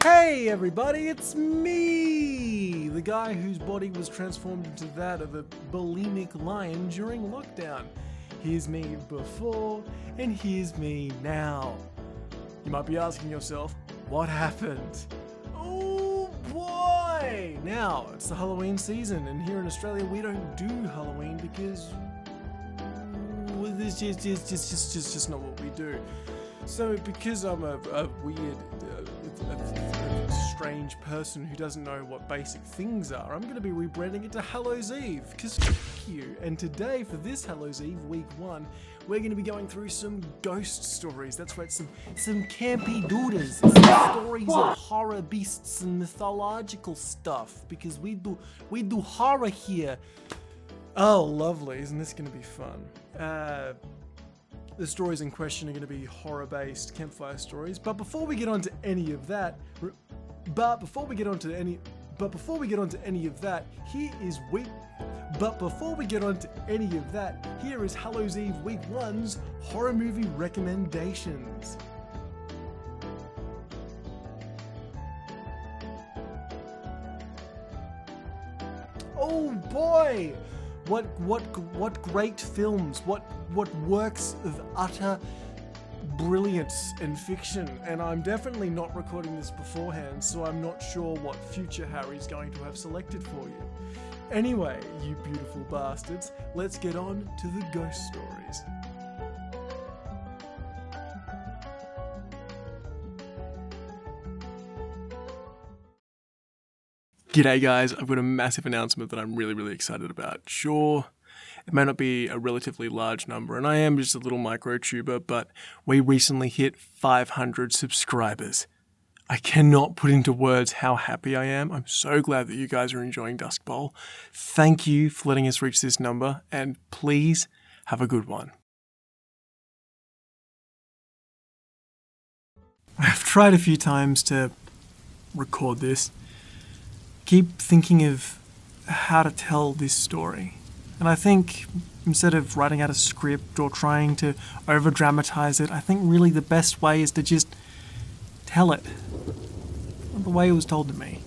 Hey everybody, it's me! The guy whose body was transformed into that of a bulimic lion during lockdown. Here's me before, and here's me now. You might be asking yourself, what happened? Oh boy! Now, it's the Halloween season, and here in Australia we don't do Halloween because it's just not what we do. So, because I'm a weird, strange person who doesn't know what basic things are, I'm going to be rebranding it to Hallows Eve, because f*** you. And today, for this Hallows Eve, week 1, we're going to be going through some ghost stories. That's right, some campy doodles, some stories of horror beasts and mythological stuff, because we do horror here. Oh, lovely. Isn't this going to be fun? The stories in question are going to be horror-based campfire stories. But before we get on to any of that, here is Hallows Eve Week 1's horror movie recommendations. Oh boy! What great films, what works of utter brilliance and fiction. And I'm definitely not recording this beforehand, so I'm not sure what future Harry's going to have selected for you. Anyway, you beautiful bastards, let's get on to the ghost stories. G'day guys, I've got a massive announcement that I'm really excited about. Sure, it may not be a relatively large number, and I am just a little micro-tuber, but we recently hit 500 subscribers. I cannot put into words how happy I am. I'm so glad that you guys are enjoying Dusk Bowl. Thank you for letting us reach this number, and please have a good one. I've tried a few times to record this. Keep thinking of how to tell this story. And I think instead of writing out a script or trying to over-dramatize it, I think really the best way is to just tell it the way it was told to me.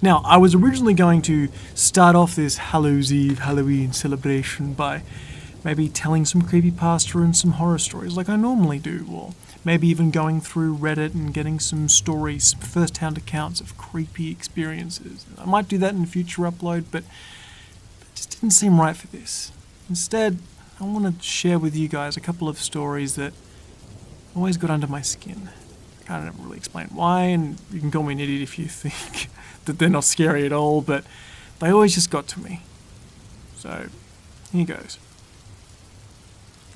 Now, I was originally going to start off this Hallows Eve Halloween celebration by maybe telling some creepypasta and some horror stories like I normally do, or maybe even going through Reddit and getting some stories, some first-hand accounts of creepy experiences. I might do that in a future upload, but it just didn't seem right for this. Instead, I want to share with you guys a couple of stories that always got under my skin. I can't ever really explain why, and you can call me an idiot if you think that they're not scary at all, but they always just got to me. So, here goes.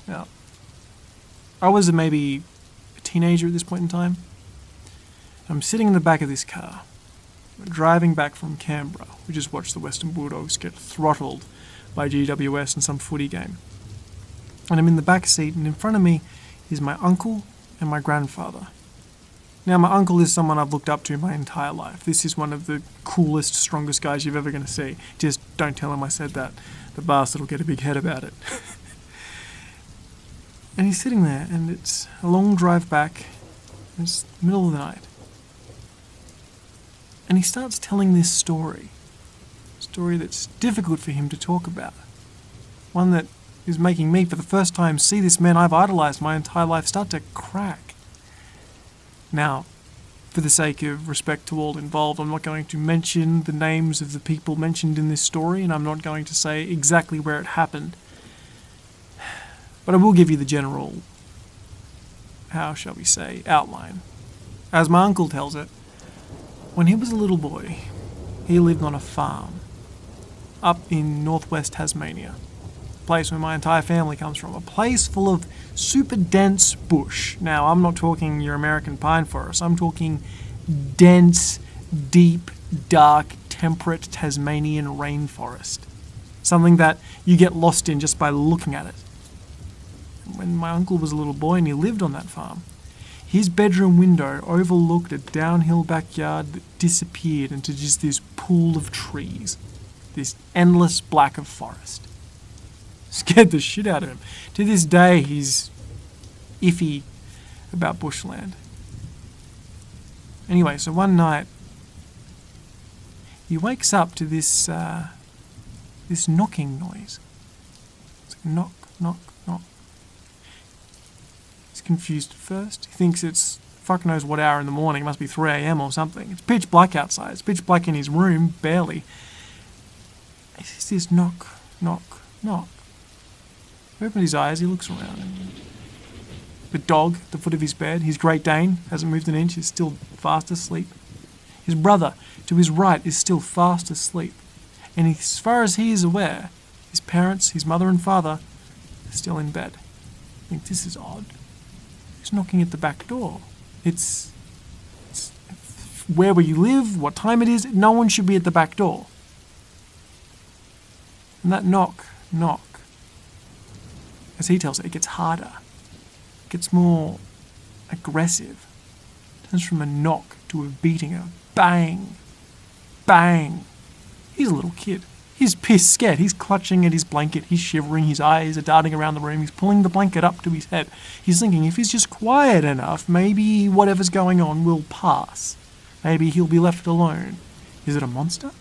Now, I was maybe teenager at this point in time. I'm sitting in the back of this car. We're driving back from Canberra. We just watched the Western Bulldogs get throttled by GWS in some footy game. And I'm in the back seat, and in front of me is my uncle and my grandfather. Now, my uncle is someone I've looked up to my entire life. This is one of the coolest, strongest guys you're ever going to see. Just don't tell him I said that. The bastard will get a big head about it. And he's sitting there, and it's a long drive back. It's the middle of the night. And he starts telling this story. A story that's difficult for him to talk about. One that is making me, for the first time, see this man I've idolized my entire life start to crack. Now, for the sake of respect to all involved, I'm not going to mention the names of the people mentioned in this story, and I'm not going to say exactly where it happened. But I will give you the general, how shall we say, outline. As my uncle tells it, when he was a little boy, he lived on a farm up in northwest Tasmania, a place where my entire family comes from, a place full of super dense bush. Now, I'm not talking your American pine forest, I'm talking dense, deep, dark, temperate Tasmanian rainforest. Something that you get lost in just by looking at it. When my uncle was a little boy and he lived on that farm, his bedroom window overlooked a downhill backyard that disappeared into just this pool of trees, this endless black of forest. Scared the shit out of him. To this day, he's iffy about bushland. Anyway, so one night, he wakes up to this knocking noise. It's like knock, knock, knock. He's confused at first. He thinks it's fuck knows what hour in the morning. It must be 3 a.m. or something. It's pitch black outside. It's pitch black in his room, barely. He sees this knock, knock, knock. He opens his eyes, he looks around. The dog at the foot of his bed, his Great Dane, hasn't moved an inch, is still fast asleep. His brother, to his right, is still fast asleep. And as far as he is aware, his parents, his mother and father, are still in bed. I think this is odd. Who's knocking at the back door? It's where you live, what time it is, no one should be at the back door. And that knock, knock, as he tells it, it gets harder. It gets more aggressive. It turns from a knock to a beating, a bang, bang. He's a little kid. He's pissed scared. He's clutching at his blanket. He's shivering. His eyes are darting around the room. He's pulling the blanket up to his head. He's thinking if he's just quiet enough, maybe whatever's going on will pass. Maybe he'll be left alone. Is it a monster?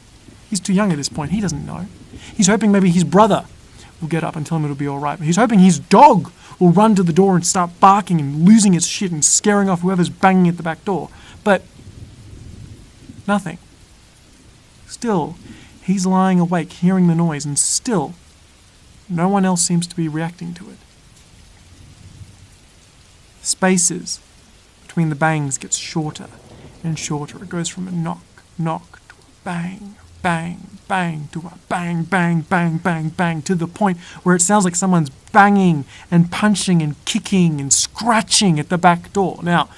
He's too young at this point. He doesn't know. He's hoping maybe his brother will get up and tell him it'll be all right. But he's hoping his dog will run to the door and start barking and losing its shit and scaring off whoever's banging at the back door. But nothing. Still, he's lying awake, hearing the noise, and still, no one else seems to be reacting to it. Spaces between the bangs gets shorter and shorter. It goes from a knock, knock, to a bang, bang, bang, to a bang, bang, bang, bang, bang, to the point where it sounds like someone's banging and punching and kicking and scratching at the back door. Now,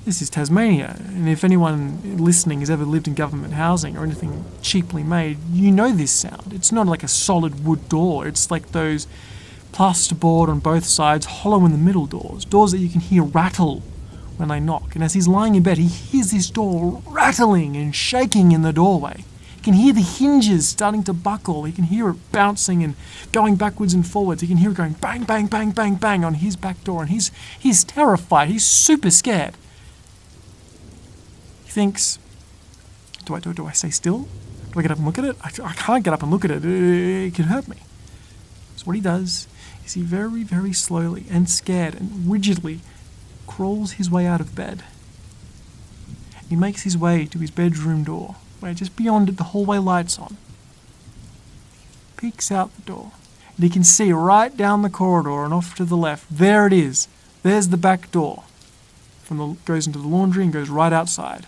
this is Tasmania, and if anyone listening has ever lived in government housing or anything cheaply made, you know this sound. It's not like a solid wood door. It's like those plasterboard on both sides, hollow in the middle doors that you can hear rattle when they knock. And as he's lying in bed, he hears this door rattling and shaking in the doorway. He can hear the hinges starting to buckle. He can hear it bouncing and going backwards and forwards. He can hear it going bang, bang, bang, bang, bang on his back door. And he's terrified. He's super scared. He thinks, do I stay still? Do I get up and look at it? I can't get up and look at it. It can hurt me. So what he does is he very, very slowly and scared and rigidly crawls his way out of bed. He makes his way to his bedroom door, where just beyond it the hallway light's on. Peeks out the door, and he can see right down the corridor and off to the left. There it is. There's the back door. Goes into the laundry and goes right outside,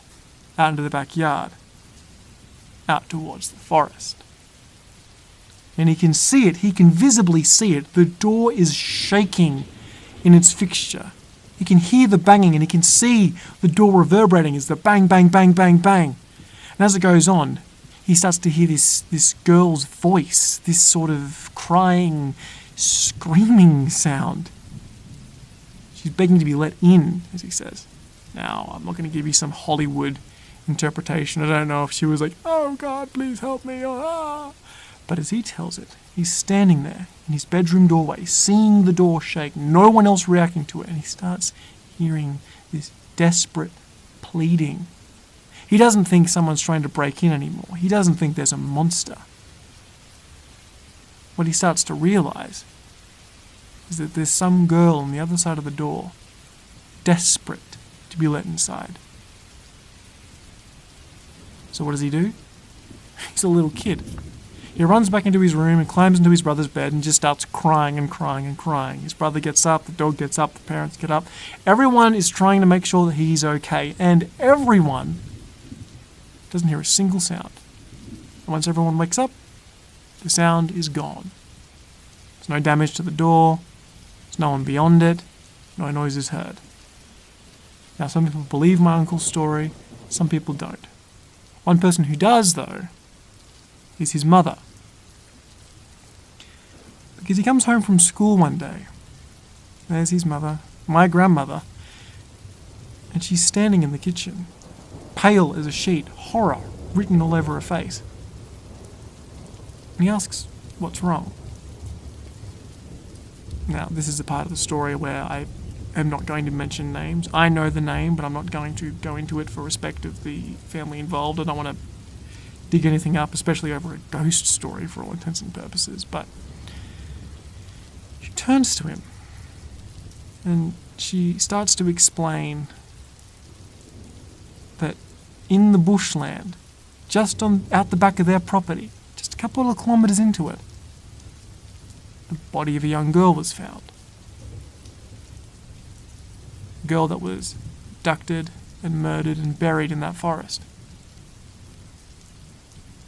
out into the backyard, out towards the forest. And he can see it. He can visibly see it. The door is shaking in its fixture. He can hear the banging and he can see the door reverberating as the bang, bang, bang, bang, bang. And as it goes on, he starts to hear this girl's voice, this sort of crying, screaming sound. She's begging to be let in, as he says. Now, I'm not going to give you some Hollywood interpretation. I don't know if she was like, oh God, please help me. Ah. But as he tells it, he's standing there in his bedroom doorway, seeing the door shake, no one else reacting to it, and he starts hearing this desperate pleading. He doesn't think someone's trying to break in anymore. He doesn't think there's a monster. What he starts to realize is that there's some girl on the other side of the door, desperate to be let inside. So what does he do? He's a little kid. He runs back into his room and climbs into his brother's bed and just starts crying and crying and crying. His brother gets up, the dog gets up, the parents get up. Everyone is trying to make sure that he's okay, and everyone doesn't hear a single sound. And once everyone wakes up, the sound is gone. There's no damage to the door. There's no one beyond it. No noise is heard. Now, some people believe my uncle's story, some people don't. One person who does, though, is his mother. Because he comes home from school one day. There's his mother, my grandmother, and she's standing in the kitchen, pale as a sheet, horror written all over her face. And he asks, what's wrong? Now, this is the part of the story where I am not going to mention names. I know the name, but I'm not going to go into it for respect of the family involved. I don't want to dig anything up, especially over a ghost story for all intents and purposes. But she turns to him and she starts to explain that in the bushland, just out the back of their property, just a couple of kilometres into it, the body of a young girl was found. A girl that was abducted and murdered and buried in that forest.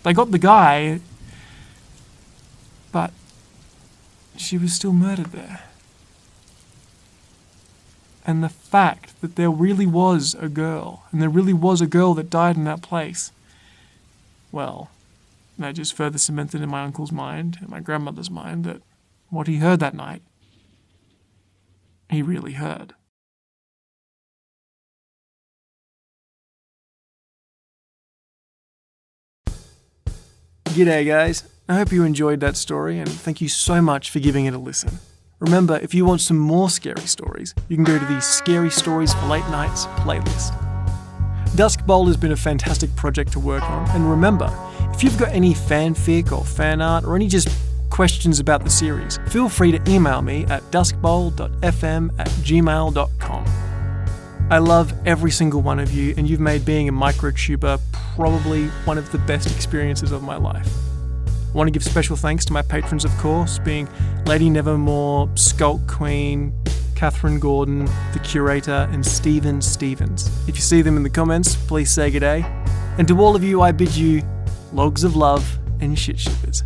They got the guy, but she was still murdered there. And the fact that there really was a girl, and there really was a girl that died in that place, well, that just further cemented in my uncle's mind and my grandmother's mind that what he heard that night, he really heard. G'day guys, I hope you enjoyed that story and thank you so much for giving it a listen. Remember, if you want some more scary stories, you can go to the Scary Stories for Late Nights playlist. Dusk Bowl has been a fantastic project to work on, and remember, if you've got any fanfic or fan art or any just questions about the series, feel free to email me at duskbowl.fm@gmail.com. I love every single one of you, and you've made being a microtuber probably one of the best experiences of my life. I want to give special thanks to my patrons, of course, being Lady Nevermore, Skulk Queen, Catherine Gordon, The Curator, and Stephen Stevens. If you see them in the comments, please say g'day. And to all of you, I bid you logs of love and shit shippers.